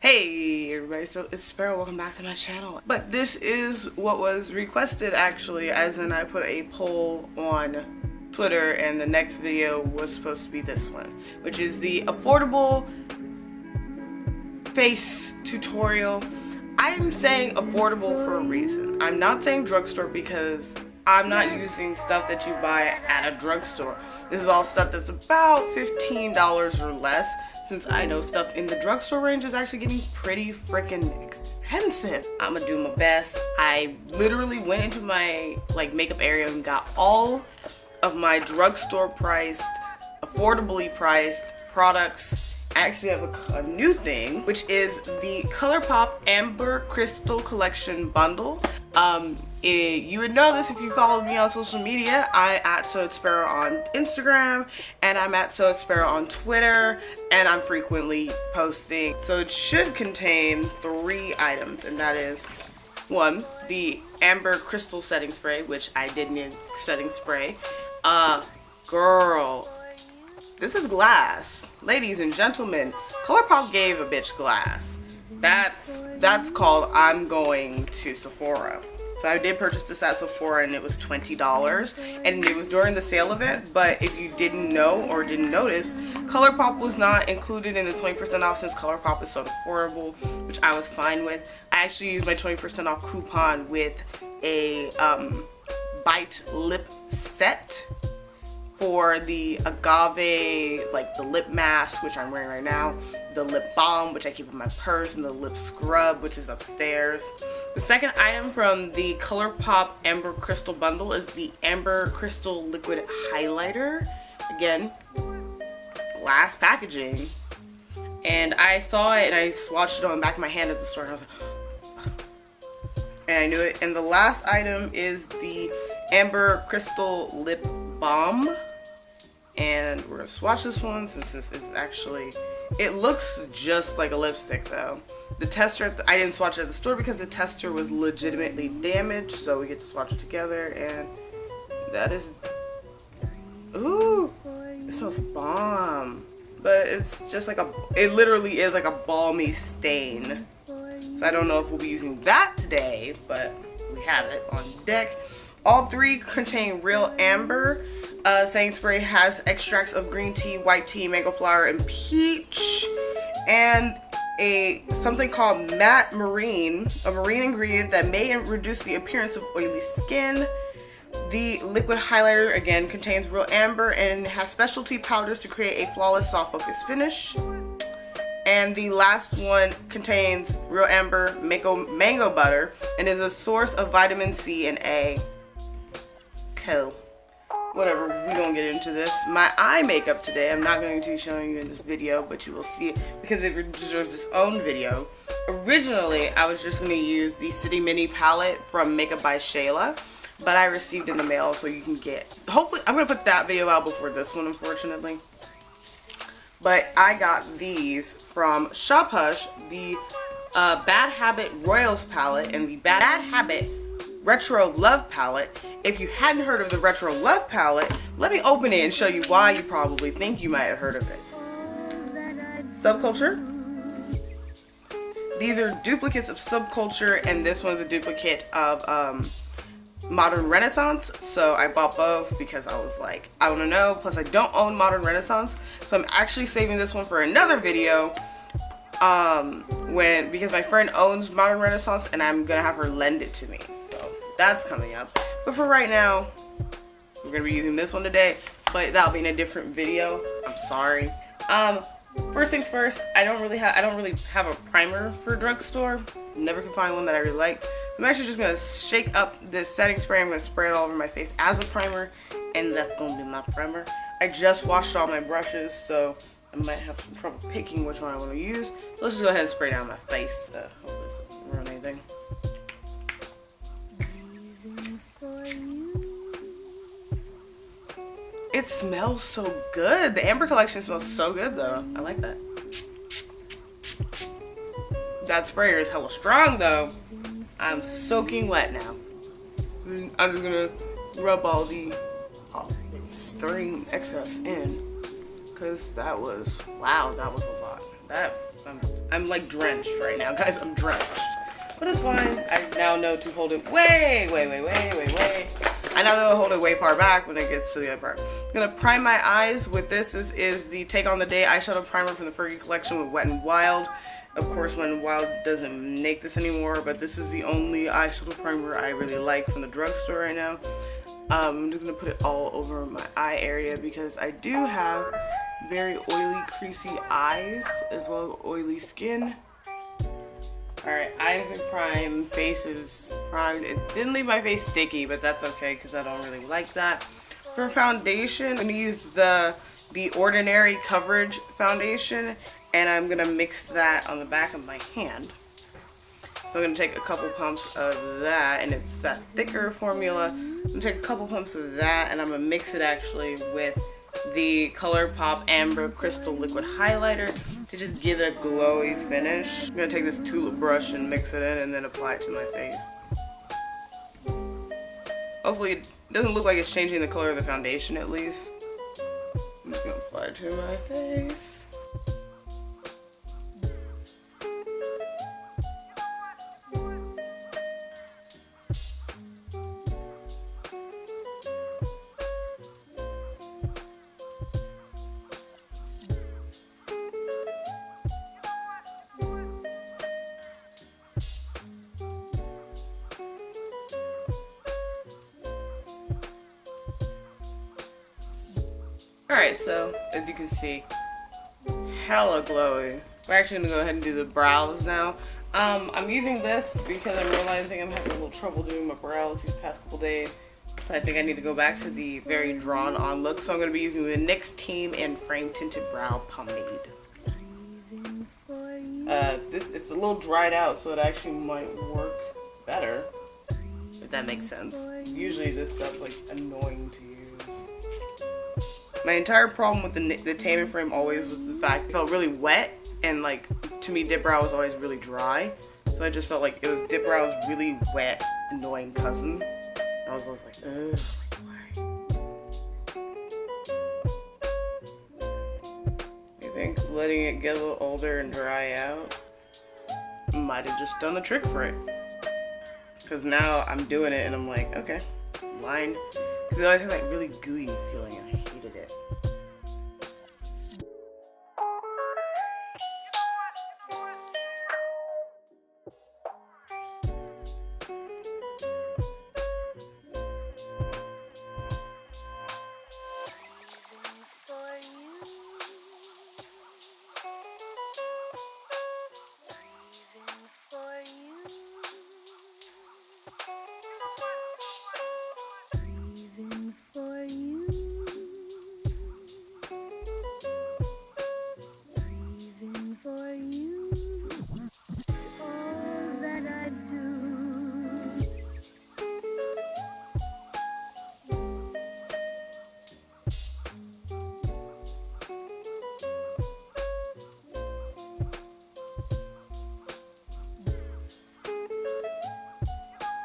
Hey everybody, so it's Sparrow, welcome back to my channel. But this is what was requested actually, as in I put a poll on Twitter and the next video was supposed to be this one, which is the affordable face tutorial. I'm saying affordable for a reason. I'm not saying drugstore because I'm not using stuff that you buy at a drugstore. This is all stuff that's about $15 or less, since I know stuff in the drugstore range is actually getting pretty freaking expensive. I'm gonna do my best. I literally went into my makeup area and got all of my drugstore priced, affordably priced products. I actually have a new thing, which is the ColourPop Amber Crystal Collection Bundle. You would know this if you followed me on social media. I at SoIt'sSparrow on Instagram, and I'm at SoIt'sSparrow on Twitter, and I'm frequently posting. So it should contain 3 items, and that is 1, the Amber Crystal Setting Spray, which I did need setting spray. Girl, this is glass. Ladies and gentlemen, ColourPop gave a bitch glass. That's called I'm going to Sephora. So I did purchase this at Sephora and it was $20, and it was during the sale event. But if you didn't know or didn't notice, ColourPop was not included in the 20% off since ColourPop is so affordable, which I was fine with. I actually used my 20% off coupon with a Bite lip set for the agave, the lip mask, which I'm wearing right now, the lip balm, which I keep in my purse, and the lip scrub, which is upstairs. The second item from the ColourPop Amber Crystal Bundle is the Amber Crystal Liquid Highlighter. Again, glass packaging. And I saw it and I swatched it on the back of my hand at the store and I was like, and I knew it. And the last item is the Amber Crystal Lip Balm. And we're gonna swatch this one since this is actually, it looks just like a lipstick though. The tester, I didn't swatch it at the store because the tester was legitimately damaged, so we get to swatch it together, and that is, ooh, it smells bomb. But it's just like it literally is like a balmy stain. So I don't know if we'll be using that today, but we have it on deck. All 3 contain real amber. Setting spray has extracts of green tea, white tea, mango flower, and peach, and something called matte marine, a marine ingredient that may reduce the appearance of oily skin. The liquid highlighter again contains real amber and has specialty powders to create a flawless soft focus finish. And the last one contains real amber mango butter and is a source of vitamin C and A. Cool. Whatever, we gonna get into this. My eye makeup today, I'm not going to be showing you in this video, but you will see it because it deserves its own video. Originally, I was just gonna use the City Mini palette from Makeup by Shayla, but I received in the mail, so you can get, hopefully, I'm gonna put that video out before this one, unfortunately. But I got these from Shop Hush, the Bad Habit Royals palette and the Bad Habit Retro Love palette. If you hadn't heard of the Retro Love palette, let me open it and show you why you probably think you might have heard of it. Subculture. These are duplicates of Subculture, and this one's a duplicate of Modern Renaissance. So I bought both because I was like, I want to know. Plus I don't own Modern Renaissance, so I'm actually saving this one for another video. Because my friend owns Modern Renaissance and I'm gonna have her lend it to me. So that's coming up. But for right now, we're gonna be using this one today, but that'll be in a different video. I'm sorry. First things first, I don't really have a primer for drugstore. Never could find one that I really liked. I'm actually just gonna shake up this setting spray. I'm gonna spray it all over my face as a primer, and that's gonna be my primer. I just washed all my brushes, so I might have some trouble picking which one I want to use. Let's just go ahead and spray down my face. Hope this doesn't ruin anything. It smells so good. The Amber collection smells so good though. I like that. That sprayer is hella strong though. I'm soaking wet now. I'm just gonna rub all the stirring excess in. Because that was, wow, that was a lot. That I'm like drenched right now, guys. I'm drenched. But it's fine. I now know to hold it way. I now know to hold it way far back when it gets to the other part. I'm gonna prime my eyes with this. This is the Take on the Day eyeshadow primer from the Fergie collection with Wet n Wild. Of course, Wet n Wild doesn't make this anymore, but this is the only eyeshadow primer I really like from the drugstore right now. I'm just gonna put it all over my eye area because I do have very oily, creasy eyes as well as oily skin. Alright, eyes are primed, face is primed. It didn't leave my face sticky, but that's okay because I don't really like that. For foundation, I'm going to use the Ordinary Coverage foundation, and I'm going to mix that on the back of my hand. So I'm going to take a couple pumps of that, and it's that thicker formula. I'm going to take a couple pumps of that, and I'm going to mix it actually with the ColourPop Amber Crystal Liquid Highlighter to just give it a glowy finish. I'm going to take this tulip brush and mix it in and then apply it to my face. Hopefully it doesn't look like it's changing the color of the foundation at least. I'm just going to apply it to my face. Alright, so as you can see, hella glowy. We're actually gonna go ahead and do the brows now. I'm using this because I'm realizing I'm having a little trouble doing my brows these past couple days. So I think I need to go back to the very drawn on look. So I'm gonna be using the NYX Team and Frame Tinted Brow Pomade. It's a little dried out, so it actually might work better, if that makes sense. Usually this stuff's like annoying to use. My entire problem with the Tame Frame always was the fact it felt really wet, and like to me dip brow was always really dry. So I just felt like it was dip brow's really wet, annoying cousin. I was always like, ugh, why? You think letting it get a little older and dry out might have just done the trick for it? Because now I'm doing it and I'm like, okay, line. Because I always had that really gooey feeling and I hated it.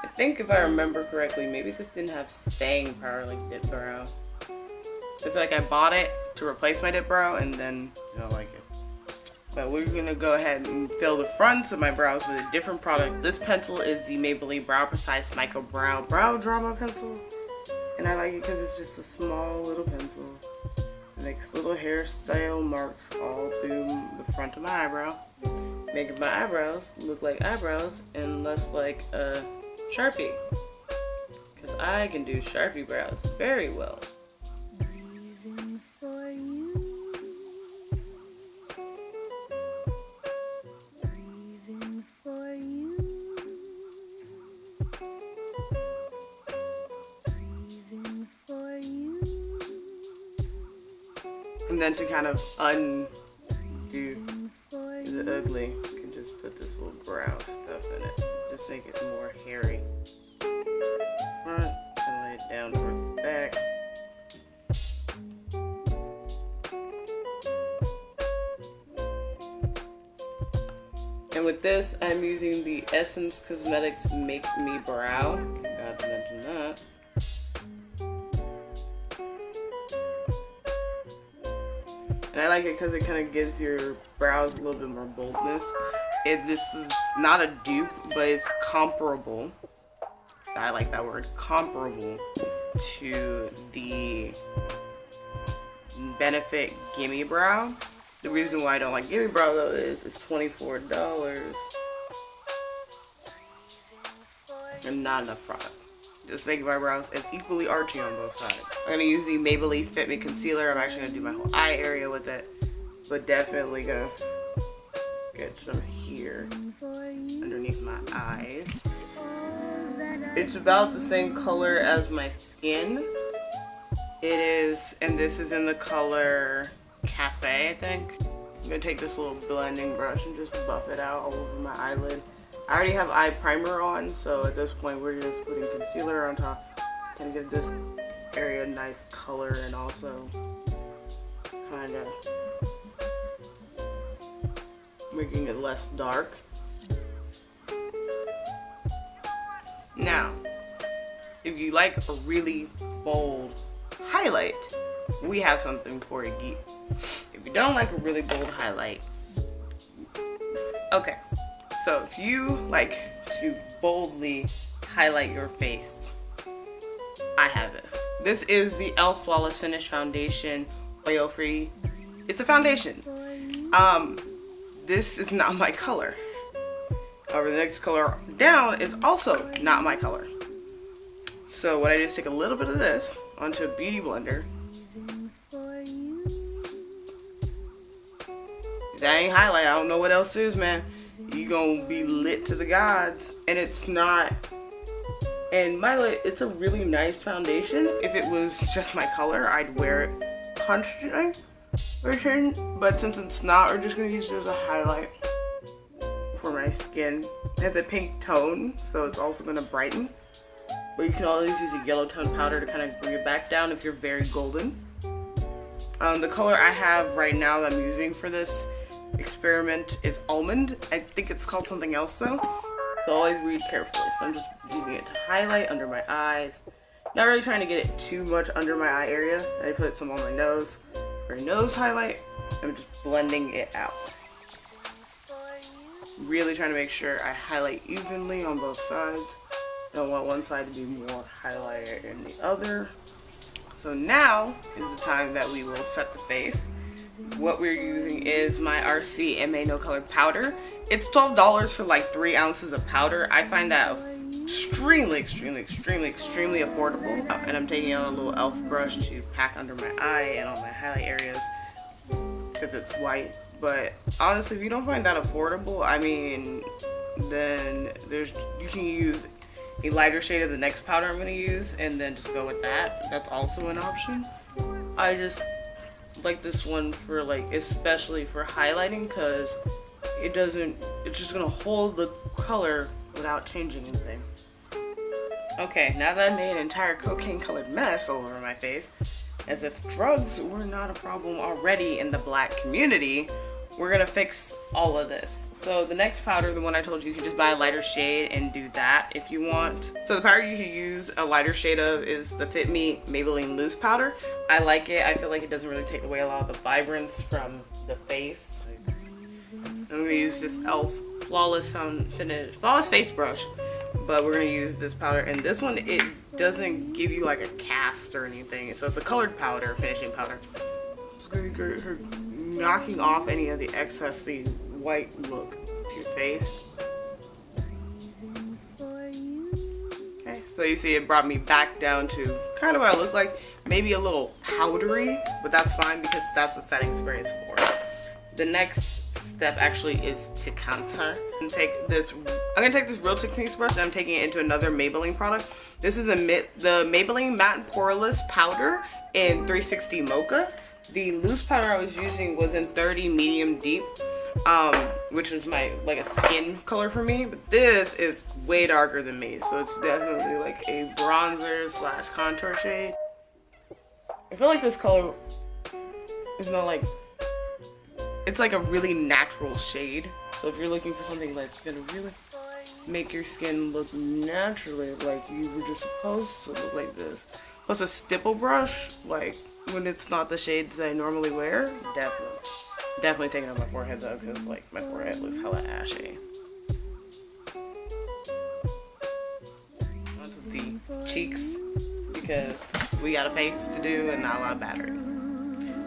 I think if I remember correctly, maybe this didn't have staying power like dip brow. I feel like I bought it to replace my dip brow and then I don't like it. But we're gonna go ahead and fill the fronts of my brows with a different product. This pencil is the Maybelline Brow Precise Micro Brow Drama Pencil. And I like it because it's just a small little pencil. It makes little hairstyle marks all through the front of my eyebrow. Making my eyebrows look like eyebrows and less like a Sharpie, because I can do Sharpie brows very well. And then to kind of undo the ugly, you can just put this little brow stuff in it. Just make it more hairy. Front, and lay it down towards the back. And with this, I'm using the Essence Cosmetics Make Me Brow. Forgot to mention that. And And I like it because it kind of gives your brows a little bit more boldness. This is not a dupe, but it's comparable. I like that word, comparable to the Benefit Gimme Brow. The reason why I don't like Gimme Brow though is it's $24 and not enough product. Just making my brows as equally archy on both sides. I'm gonna use the Maybelline Fit Me Concealer. I'm actually gonna do my whole eye area with it, but definitely gonna get some here underneath my eyes. It's about the same color as my skin. It is, and this is in the color Cafe, I think. I'm gonna take this little blending brush and just buff it out all over my eyelid. I already have eye primer on, so at this point we're just putting concealer on top. Kind of give this area a nice color and also kind of making it less dark. Now, if you like a really bold highlight, we have something for you, geek. If you don't like a really bold highlight, okay. So if you like to boldly highlight your face, I have this. This is the e.l.f. Flawless Finish Foundation, oil-free. It's a foundation. This is not my color. However, the next color down is also not my color. So what I do is take a little bit of this onto a beauty blender. That ain't highlight. I don't know what else is, man. You gonna be lit to the gods. And it's not, and it's a really nice foundation. If it was just my color, I'd wear it constantly. But since it's not, we're just gonna use it as a highlight for my skin. It has a pink tone, so it's also gonna brighten. But you can always use a yellow tone powder to kind of bring it back down if you're very golden. The color I have right now that I'm using for this experiment is almond. I think it's called something else though, so always read carefully. So I'm just using it to highlight under my eyes, not really trying to get it too much under my eye area. I put some on my nose for a nose highlight. I'm just blending it out, really trying to make sure I highlight evenly on both sides. Don't want one side to be more highlighted than the other. So now is the time that we will set the face. What we're using is my RC MA No Color powder. It's $12 for like 3 ounces of powder. I find that extremely affordable. And I'm taking out a little e.l.f. brush to pack under my eye and on my highlight areas because it's white. But honestly, if you don't find that affordable, I mean, then you can use a lighter shade of the next powder I'm going to use and then just go with that. That's also an option. I just like this one for like, especially for highlighting, because it's just gonna hold the color without changing anything. Okay, now that I made an entire cocaine colored mess all over my face, as if drugs were not a problem already in the black community, we're gonna fix all of this. So the next powder, the one I told you can just buy a lighter shade and do that if you want. So the powder you can use a lighter shade of is the Fit Me Maybelline Loose Powder. I like it. I feel like it doesn't really take away a lot of the vibrance from the face. I'm gonna use this e.l.f. Flawless Face Brush, but we're gonna use this powder. And this one, it doesn't give you like a cast or anything. So it's a colored powder, finishing powder. Just gonna get her knocking off any of the excess white look to your face. Okay, so you see it brought me back down to kind of what I look like. Maybe a little powdery, but that's fine because that's what setting spray is for. The next step actually is to contour. I'm gonna take this Real Techniques brush and I'm taking it into another Maybelline product. This is the Maybelline Matte and Poreless Powder in 360 Mocha. The loose powder I was using was in 30 Medium Deep, which is my like a skin color for me, but this is way darker than me, so it's definitely like a bronzer slash contour shade. I feel like this color is not like, it's like a really natural shade. So if you're looking for something that's gonna really make your skin look naturally like you were just supposed to look like this, plus a stipple brush, like when it's not the shades I normally wear, definitely taking it on my forehead though, because like my forehead looks hella ashy. Onto the cheeks, because we got a face to do and not a lot of battery.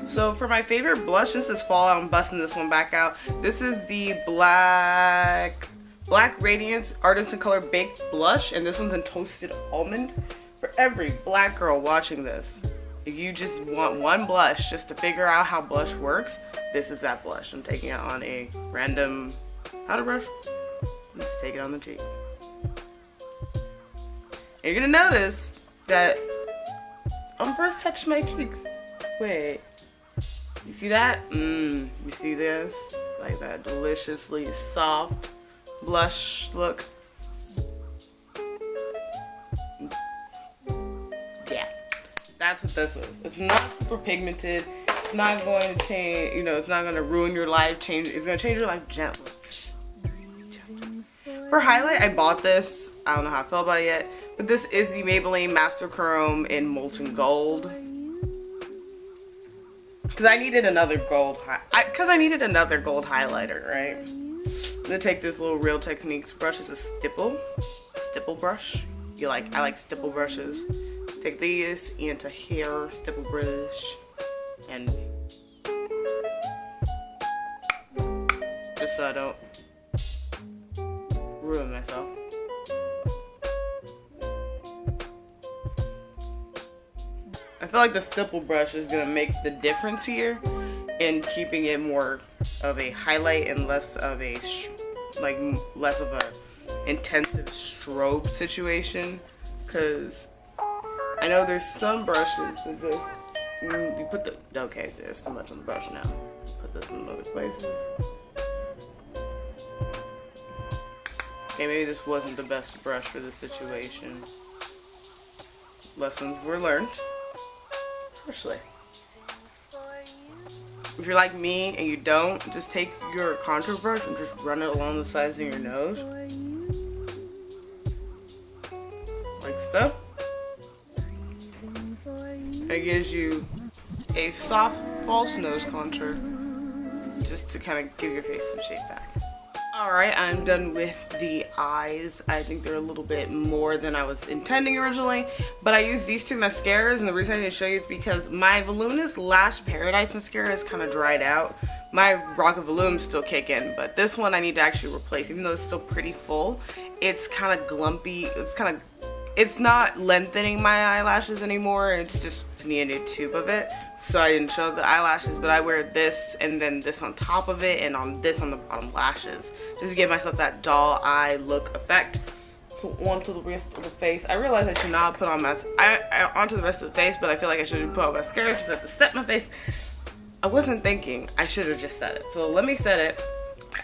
So for my favorite blush, this is fall. I'm busting this one back out. This is the Black Radiance Ardent Color Baked Blush, and this one's in Toasted Almond. For every black girl watching this, if you just want one blush just to figure out how blush works, this is that blush. I'm taking it on a random powder brush. Just take it on the cheek. And you're gonna notice that I'm first touching my cheeks. Wait. You see that? You see this? Like that deliciously soft blush look. Yeah, that's what this is. It's not super pigmented. It's not going to change, you know, it's not going to ruin your life. It's going to change your life gently. For highlight, I bought this. I don't know how I feel about it yet, but this is the Maybelline Master Chrome in Molten Gold. Because I needed another gold highlighter, right? I'm gonna take this little Real Techniques brush. It's a stipple brush. I like stipple brushes. Take these into here, stipple brush, and just so I don't ruin myself. I feel like the stipple brush is gonna make the difference here in keeping it more of a highlight and less of a intensive strobe situation. Cause I know there's some brushes that just you put the okay, so there's too much on the brush now. Put this in other places. Okay, maybe this wasn't the best brush for this situation. Lessons were learned. Actually, if you're like me and you don't, just take your contour brush and just run it along the sides of your nose. Like so. It gives you a soft false nose contour just to kind of give your face some shape back. Alright, I'm done with the eyes. I think they're a little bit more than I was intending originally, but I used these two mascaras, and the reason I didn't show you is because my Voluminous Lash Paradise mascara is kind of dried out. My Rock of Volume still kick in, but this one I need to actually replace. Even though it's still pretty full, it's kind of glumpy. It's not lengthening my eyelashes anymore. It's just needed a tube of it. So I didn't show the eyelashes, but I wear this and then this on top of it and on this on the bottom lashes. Just to give myself that doll eye look effect. So onto the rest of the face. I realized I should not put on onto the rest of the face, but I feel like I should have put on mascara since I have to set my face. I wasn't thinking. I should have just set it. So let me set it.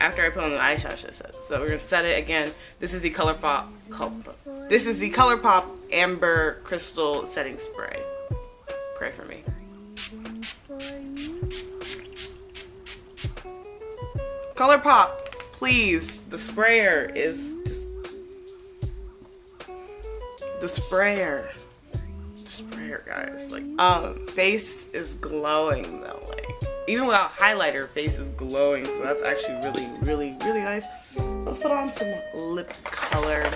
After I put on the eyeshadow set. So we're gonna set it again. This is the ColourPop Amber Crystal Setting Spray. Pray for me. ColourPop, please. The sprayer is just the sprayer. The sprayer, guys. Like, face is glowing though. Like, even without highlighter, face is glowing, so that's actually really nice. Let's put on some lip color.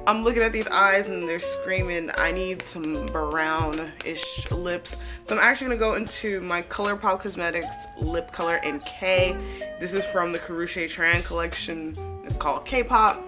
I'm looking at these eyes and they're screaming, I need some brownish lips. So I'm actually gonna go into my ColourPop Cosmetics lip color in K. This is from the Karushe Tran collection. It's called K-Pop.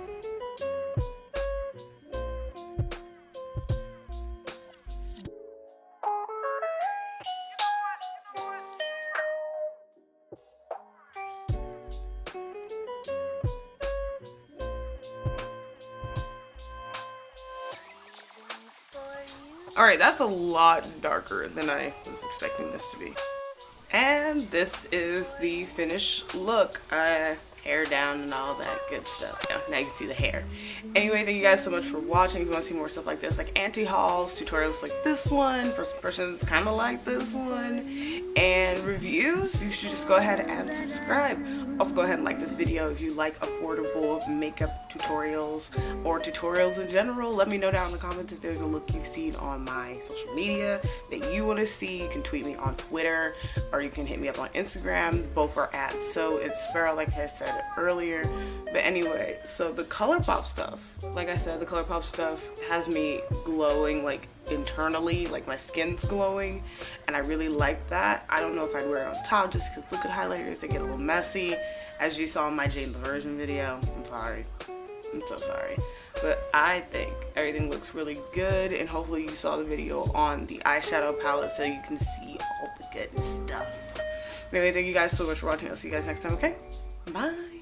Alright, that's a lot darker than I was expecting this to be. And this is the finished look. hair down and all that good stuff. Yeah, now you can see the hair. Anyway, thank you guys so much for watching. If you want to see more stuff like this, like anti-hauls, tutorials like this one, first impressions kind of like this one, and reviews, you should just go ahead and subscribe. Also go ahead and like this video if you like affordable makeup tutorials or tutorials in general. Let me know down in the comments if there's a look you've seen on my social media that you want to see. You can tweet me on Twitter or you can hit me up on Instagram. Both are at SoIt'sSparrow, like I said earlier. But anyway, so the ColourPop stuff, like I said, the ColourPop stuff has me glowing like internally, like my skin's glowing, and I really like that. I don't know if I'd wear it on top just because liquid highlighters, they get a little messy, as you saw in my Jane the Virgin video. I'm sorry, I'm so sorry, but I think everything looks really good, and hopefully you saw the video on the eyeshadow palette so you can see all the good stuff. Anyway, thank you guys so much for watching. I'll see you guys next time. Okay, bye.